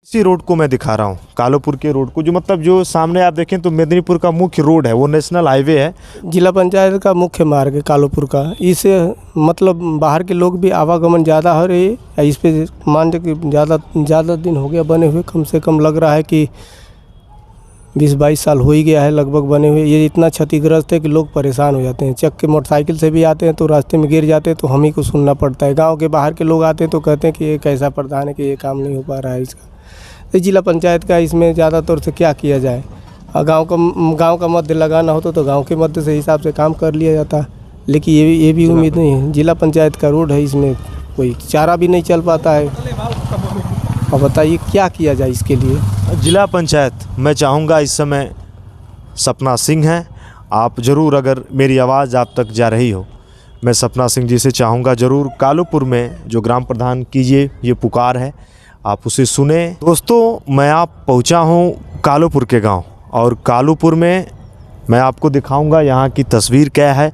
इसी रोड को मैं दिखा रहा हूँ, कालोपुर के रोड को, जो मतलब जो सामने आप देखें तो मेदिनीपुर का मुख्य रोड है, वो नेशनल हाईवे है। जिला पंचायत का मुख्य मार्ग है कालोपुर का। इससे मतलब बाहर के लोग भी आवागमन ज़्यादा हो रही है। इस पे मान लो कि ज़्यादा दिन हो गया बने हुए, कम से कम लग रहा है कि 20-22 साल हो ही गया है लगभग बने हुए। ये इतना क्षतिग्रस्त है कि लोग परेशान हो जाते हैं। चक के मोटरसाइकिल से भी आते हैं तो रास्ते में गिर जाते हैं तो हम ही को सुनना पड़ता है। गांव के बाहर के लोग आते हैं तो कहते हैं कि ये कैसा प्रधान है कि ये काम नहीं हो पा रहा है इसका। तो जिला पंचायत का इसमें ज़्यादा तौर से क्या किया जाए। और गाँव का मध्य लगाना होता तो गाँव के मध्य से हिसाब से काम कर लिया जाता, लेकिन ये भी उम्मीद नहीं है। जिला पंचायत का रोड है, इसमें कोई चारा भी नहीं चल पाता है। अब बताइए क्या किया जाए इसके लिए। जिला पंचायत मैं चाहूँगा इस समय सपना सिंह है, आप ज़रूर, अगर मेरी आवाज़ आप तक जा रही हो, मैं सपना सिंह जी से चाहूँगा ज़रूर कालोपुर में जो ग्राम प्रधान कीजिए, ये पुकार है, आप उसे सुने। दोस्तों, मैं आप पहुँचा हूँ कालोपुर के गांव, और कालोपुर में मैं आपको दिखाऊंगा यहाँ की तस्वीर क्या है।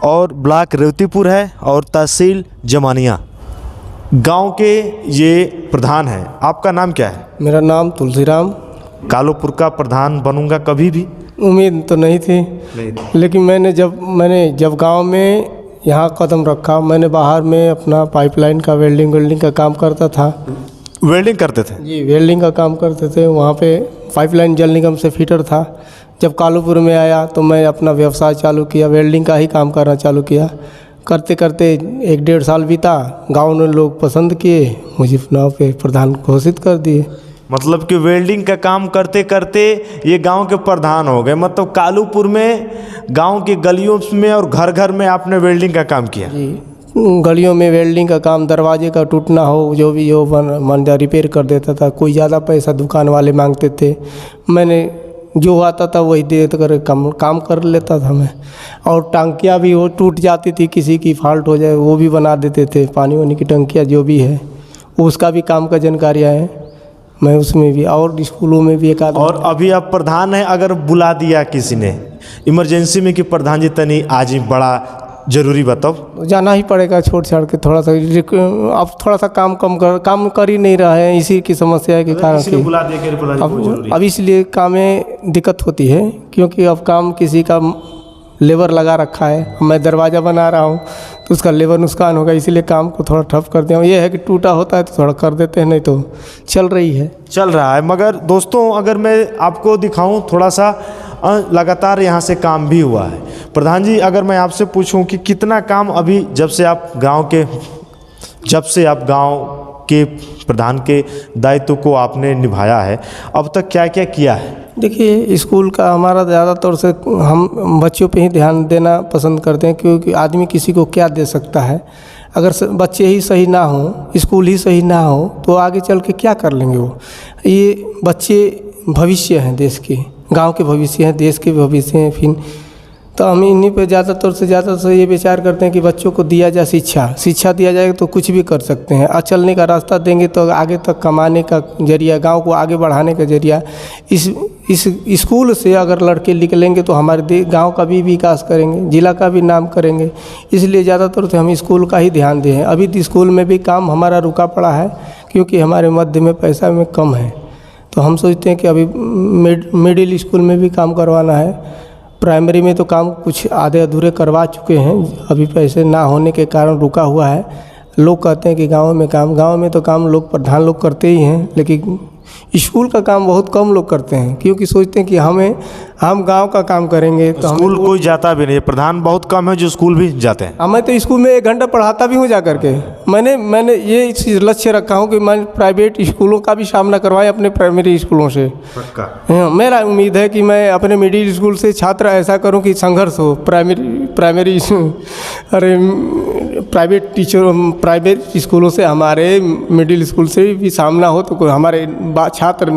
और ब्लॉक रेवतीपुर है और तहसील जमानिया गांव के ये प्रधान हैं। आपका नाम क्या है? मेरा नाम तुलसीराम। कालोपुर का प्रधान बनूंगा कभी भी उम्मीद तो नहीं थी, लेकिन मैंने जब गांव में यहाँ कदम रखा, मैंने बाहर में अपना पाइपलाइन का वेल्डिंग का काम करता था। वेल्डिंग करते थे जी, वेल्डिंग का काम करते थे। वहाँ पे पाइपलाइन जल निगम से फिटर था। जब कालोपुर में आया तो मैं अपना व्यवसाय चालू किया, वेल्डिंग का ही काम करना चालू किया। करते करते 1-1.5 साल बीता, गांव में लोग पसंद किए, मुझे चुनाव पे प्रधान घोषित कर दिए। मतलब कि वेल्डिंग का काम करते करते ये गांव के प्रधान हो गए। मतलब कालोपुर में गांव की गलियों में और घर घर में आपने वेल्डिंग का काम किया? जी, गलियों में वेल्डिंग का काम, दरवाजे का टूटना हो, जो भी हो मन रिपेयर कर देता था। कोई ज़्यादा पैसा दुकान वाले मांगते थे, मैंने जो आता था वही दे कर काम कर लेता था मैं। और टंकियाँ भी वो टूट जाती थी, किसी की फॉल्ट हो जाए वो भी बना देते थे। पानी वानी की टंकियाँ जो भी है उसका भी काम का जानकारियाँ हैं मैं उसमें भी, और स्कूलों में भी एक आध। और अभी आप प्रधान हैं, अगर बुला दिया किसी ने इमरजेंसी में कि प्रधान जी तनी आज ही बड़ा जरूरी बताओ, जाना ही पड़ेगा छोड़ छाड़ के। थोड़ा सा अब थोड़ा सा काम कर ही नहीं रहा है, इसी की समस्या के कारण से बुला दे के अब इसलिए काम में दिक्कत होती है, क्योंकि अब काम किसी का लेबर लगा रखा है। मैं दरवाज़ा बना रहा हूँ तो उसका लेबर नुकसान होगा, इसीलिए काम को थोड़ा ठप कर दिया। ये है कि टूटा होता है तो थोड़ा कर देते हैं, नहीं तो चल रहा है। मगर दोस्तों, अगर मैं आपको दिखाऊं थोड़ा सा, लगातार यहाँ से काम भी हुआ है। प्रधान जी, अगर मैं आपसे पूछूं कि कितना काम अभी जब से आप गांव के प्रधान के दायित्व को आपने निभाया है, अब तक क्या क्या किया है? देखिए, स्कूल का हमारा ज़्यादा तौर से हम बच्चों पे ही ध्यान देना पसंद करते हैं, क्योंकि आदमी किसी को क्या दे सकता है। अगर बच्चे ही सही ना हो, स्कूल ही सही ना हो, तो आगे चल के क्या कर लेंगे वो। ये बच्चे भविष्य हैं देश के, गांव के भविष्य हैं, देश के भविष्य हैं। फिर तो हम इन्हीं पे ज़्यादा से ये विचार करते हैं कि बच्चों को दिया जाए शिक्षा दिया जाए तो कुछ भी कर सकते हैं। और चलने का रास्ता देंगे तो आगे तक कमाने का जरिया, गांव को आगे बढ़ाने का जरिया। इस स्कूल से अगर लड़के निकलेंगे तो हमारे गांव का भी विकास करेंगे, जिला का भी नाम करेंगे। इसलिए ज़्यादातर से हम स्कूल का ही ध्यान दें। अभी स्कूल में भी काम हमारा रुका पड़ा है, क्योंकि हमारे मध्य में पैसा में कम है। तो हम सोचते हैं कि अभी मिडिल स्कूल में भी काम करवाना है। प्राइमरी में तो काम कुछ आधे अधूरे करवा चुके हैं, अभी पैसे ना होने के कारण रुका हुआ है। लोग कहते हैं कि गांव में तो काम लोग प्रधान लोग करते ही हैं, लेकिन स्कूल का काम बहुत कम लोग करते हैं, क्योंकि सोचते हैं कि हम गांव का काम करेंगे तो स्कूल कोई जाता भी नहीं। प्रधान बहुत कम है जो स्कूल भी जाते हैं। मैं तो स्कूल में 1 घंटा पढ़ाता भी हूँ जा करके। मैंने ये चीज़ लक्ष्य रखा हूँ कि मैं प्राइवेट स्कूलों का भी सामना करवाएं अपने प्राइमरी स्कूलों से। पक्का। मेरा उम्मीद है कि मैं अपने मिडिल स्कूल से छात्र ऐसा करूँ कि संघर्ष हो। प्राइमरी प्राइवेट स्कूलों से हमारे मिडिल स्कूल से भी सामना हो, तो कोई हमारे छात्र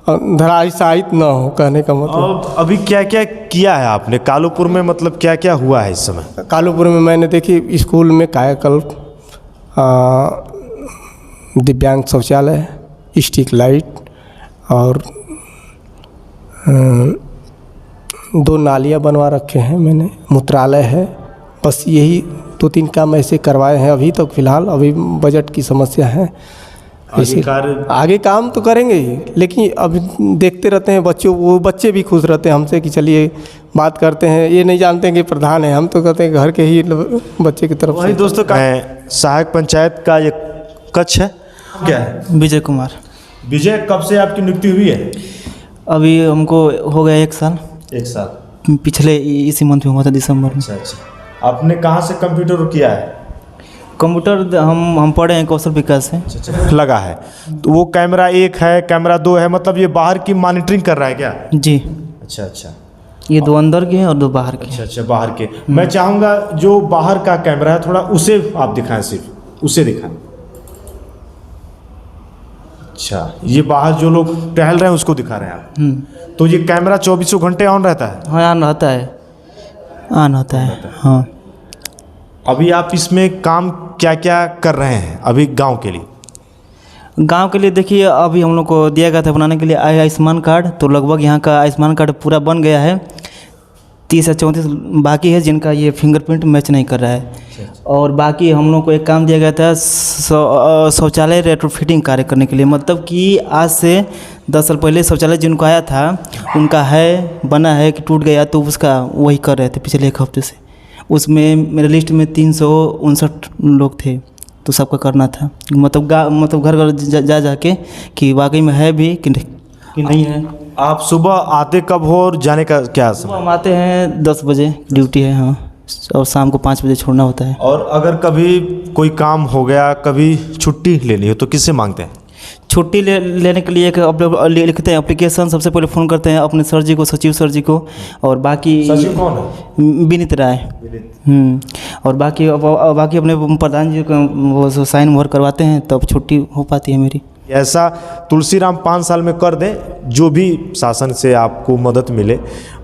धराशायित न हो, कहने का मतलब। अभी क्या क्या किया है आपने कालोपुर में, मतलब क्या क्या हुआ है इस समय? कालोपुर में मैंने देखिए स्कूल में कायाकल्प, दिव्यांग शौचालय, स्ट्रीट लाइट और 2 नालियाँ बनवा रखे हैं मैंने, मूत्रालय है। बस यही 2-3 काम ऐसे करवाए हैं अभी तक। फिलहाल अभी बजट की समस्या है। आगे कार्य आगे काम तो करेंगे ही, लेकिन अब देखते रहते हैं बच्चों, वो बच्चे भी खुश रहते हैं हमसे कि चलिए बात करते हैं, ये नहीं जानते हैं कि प्रधान है, हम तो कहते हैं घर के ही बच्चे की तरफ वही से। दोस्तों मैं सहायक पंचायत का ये कक्ष है, क्या है? विजय कुमार। विजय, कब से आपकी नियुक्ति हुई है? अभी हमको हो गया 1 साल, 1 साल। पिछले इसी मंथ में हुआ था, दिसंबर में। अच्छा। आपने कहाँ से कंप्यूटर किया है? कंप्यूटर हम पढ़े हैं कौशल विकास से। लगा है तो वो कैमरा 1 है, कैमरा 2 है, मतलब ये बाहर की मॉनिटरिंग कर रहा है क्या? जी, अच्छा अच्छा ये 2 अंदर के हैं और 2 बाहर के। अच्छा अच्छा, बाहर के। मैं चाहूँगा जो बाहर का कैमरा है थोड़ा उसे आप दिखाएं, सिर्फ उसे दिखाएं। अच्छा, ये बाहर जो लोग टहल रहे हैं उसको दिखा रहे हैं आप। तो ये कैमरा 24 घंटे ऑन रहता है? हाँ, ऑन रहता है, ऑन रहता है। हाँ, अभी आप इसमें काम क्या क्या कर रहे हैं अभी गांव के लिए? गांव के लिए देखिए, अभी हम लोग को दिया गया था बनाने के लिए आयुष्मान कार्ड, तो लगभग यहाँ का आयुष्मान कार्ड पूरा बन गया है। 30 या 34 बाकी है जिनका ये फिंगरप्रिंट मैच नहीं कर रहा है। और बाकी हम लोग को एक काम दिया गया था शौचालय रेट्रोफिटिंग कार्य करने के लिए, मतलब कि आज से 10 साल पहले शौचालय जिनको आया था उनका है, बना है कि टूट गया, तो उसका वही कर रहे थे पिछले 1 हफ्ते से। उसमें मेरे लिस्ट में 359 लोग थे, तो सबका करना था, मतलब घर घर जा जाके कि वाकई में है भी कि नहीं है। आप सुबह आते कब हो और जाने का क्या सुबह समय? हम आते हैं 10 बजे, ड्यूटी है। हाँ, और शाम को 5 बजे छोड़ना होता है। और अगर कभी कोई काम हो गया, कभी छुट्टी लेनी हो तो किससे मांगते हैं? छुट्टी लेने के लिए एक लिखते हैं एप्लीकेशन, सबसे पहले फ़ोन करते हैं अपने सर जी को, सचिव सर जी को, और बाकी सचिव कौन है? विनीत राय। और बाकी अपने प्रधान जी को वो साइन मोहर करवाते हैं, तब छुट्टी हो पाती है मेरी। ऐसा तुलसीराम 5 साल में कर दें, जो भी शासन से आपको मदद मिले,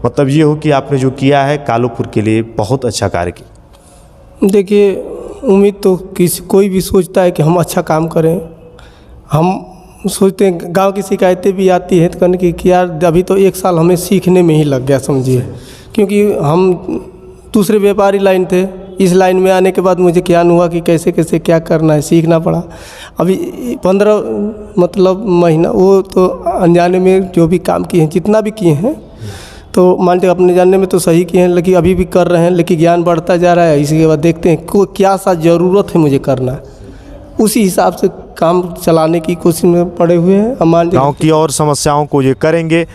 मतलब ये हो कि आपने जो किया है कालूपुर के लिए बहुत अच्छा कार्य किया। देखिए, उम्मीद तो कोई भी सोचता है कि हम अच्छा काम करें। हम सोचते हैं, गांव की शिकायतें भी आती हैं तो कहने की यार अभी तो 1 साल हमें सीखने में ही लग गया समझिए, क्योंकि हम दूसरे व्यापारी लाइन थे, इस लाइन में आने के बाद मुझे ज्ञान हुआ कि कैसे कैसे क्या करना है, सीखना पड़ा। अभी 15 मतलब महीना वो तो अनजाने में जो भी काम किए हैं, जितना भी किए हैं, तो मान लीजिए अपने जानने में तो सही किए हैं, लेकिन अभी भी कर रहे हैं, लेकिन ज्ञान बढ़ता जा रहा है। इसके बाद देखते हैं को क्या सा ज़रूरत है मुझे करना, उसी हिसाब से काम चलाने की कोशिश में पड़े हुए हैं। मान लीजिए गाँव की और समस्याओं को ये करेंगे,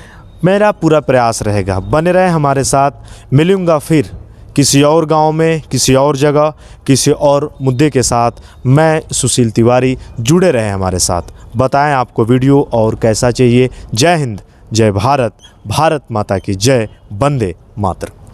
मेरा पूरा प्रयास रहेगा। बने रहे हमारे साथ, मिलूँगा फिर किसी और गांव में, किसी और जगह, किसी और मुद्दे के साथ। मैं सुशील तिवारी, जुड़े रहें हमारे साथ। बताएं आपको वीडियो और कैसा चाहिए। जय हिंद, जय भारत, भारत माता की जय, वंदे मातरम।